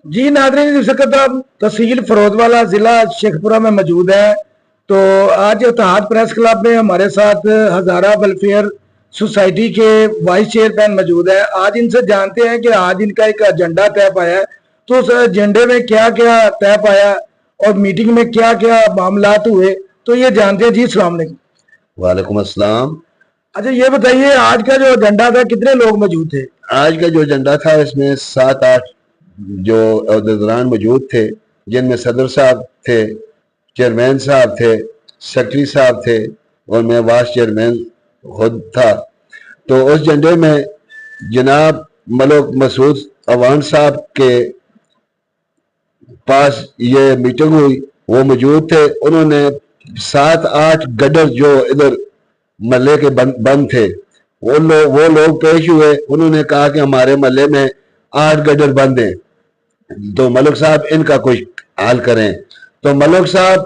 جی ناظرین، اس وقت آپ تحصیل فروزوالا ضلع شیخپورہ میں موجود ہیں۔ تو آج اتحاد پریس کلب میں ہمارے ساتھ ہزارہ ویلفیئر سوسائٹی کے وائس چیئرمین موجود ہیں۔ آج ان سے جانتے ہیں کہ آج ان کا ایک ایجنڈا طے پایا ہے، تو اس ایجنڈے میں کیا کیا طے پایا اور میٹنگ میں کیا کیا معاملات ہوئے، تو یہ جانتے ہیں۔ جی السلام علیکم۔ وعلیکم السلام۔ اچھا یہ بتائیے، آج کا جو ایجنڈا تھا کتنے لوگ موجود تھے؟ آج کا جو ایجنڈا تھا اس میں 7-8 جو عہدیداران موجود تھے، جن میں صدر صاحب تھے، چیئرمین صاحب تھے، سیکرٹری صاحب تھے اور میں وائس چیئرمین خود تھا۔ تو اس ایجنڈے میں جناب ملک مسعود اوان صاحب کے پاس یہ میٹنگ ہوئی، وہ موجود تھے۔ انہوں نے 7-8 گڈر جو ادھر محلے کے بند تھے، وہ لوگ پیش ہوئے۔ انہوں نے کہا کہ ہمارے محلے میں 8 گڈر بند ہیں، تو ملک صاحب ان کا کچھ حل کریں۔ تو ملک صاحب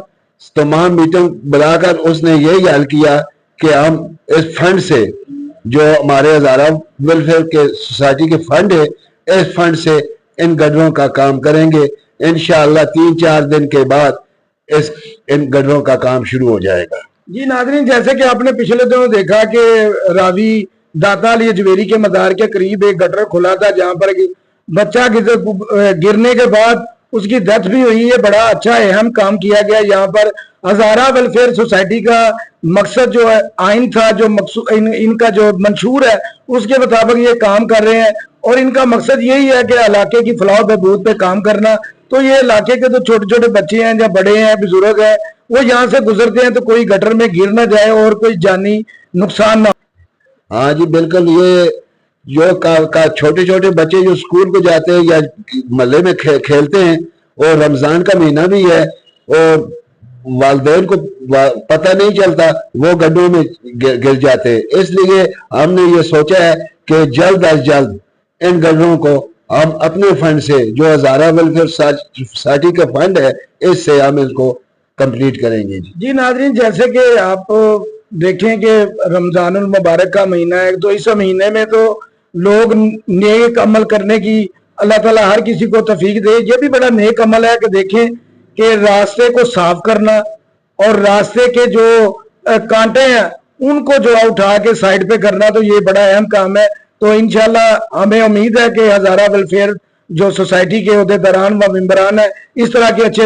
تمام میٹنگ بلا کر اس نے یہی حل کیا کہ ہم اس فنڈ سے، جو ہمارے ہزارہ ویلفیئر کے سوسائٹی کے فنڈ ہے، اس فنڈ سے ان گڈروں کا کام کریں گے۔ انشاءاللہ 3-4 دن کے بعد ان گڈروں کا کام شروع ہو جائے گا۔ جی ناظرین، جیسے کہ آپ نے پچھلے دنوں دیکھا کہ راوی داتا علی اجمیری کے مزار کے قریب ایک گٹر کھلا تھا، جہاں پر بچہ گرنے کے بعد اس کی ڈیتھ بھی ہوئی ہے۔ بڑا اچھا اہم کام کیا گیا یہاں پر۔ ہزارہ ویلفیئر سوسائٹی کا مقصد جو ہے، آئین تھا جو ان کا جو منشور ہے، اس کے مطابق یہ کام کر رہے ہیں، اور ان کا مقصد یہی ہے کہ علاقے کی فلاح و بہبود پہ کام کرنا۔ تو یہ علاقے کے جو چھوٹے چھوٹے بچے ہیں یا بڑے ہیں، بزرگ ہیں، وہ یہاں سے گزرتے ہیں تو کوئی گٹر میں گر نہ جائے اور کوئی جانی نقصان نہ ہو۔ ہاں جی بالکل، یہ جو چھوٹے چھوٹے بچے جو اسکول کو جاتے ہیں یا محلے میں کھیلتے ہیں، اور رمضان کا مہینہ بھی ہے، اور والدین کو پتہ نہیں چلتا، وہ گڈھوں میں گر جاتے ہیں۔ اس لیے ہم نے یہ سوچا ہے کہ جلد از جلد ان گڈھوں کو ہم اپنے فنڈ سے، جو ہزارہ ویلفیئر سوسائٹی کا فنڈ ہے، اس سے ہم اس کو کمپلیٹ کریں گے۔ جی ناظرین، جیسے کہ آپ دیکھیں کہ رمضان المبارک کا مہینہ ہے، تو اس مہینے میں تو لوگ نیک عمل کرنے کی اللہ تعالیٰ ہر کسی کو توفیق دے۔ یہ بھی بڑا نیک عمل ہے کہ دیکھیں کہ راستے کو صاف کرنا اور راستے کے جو کانٹے ہیں ان کو جو اٹھا کے سائڈ پہ کرنا، تو یہ بڑا اہم کام ہے۔ تو انشاءاللہ ہمیں امید ہے کہ ہزارہ ویلفیئر جو سوسائٹی کے عہدیداران و ممبران ہیں، اس طرح کے اچھے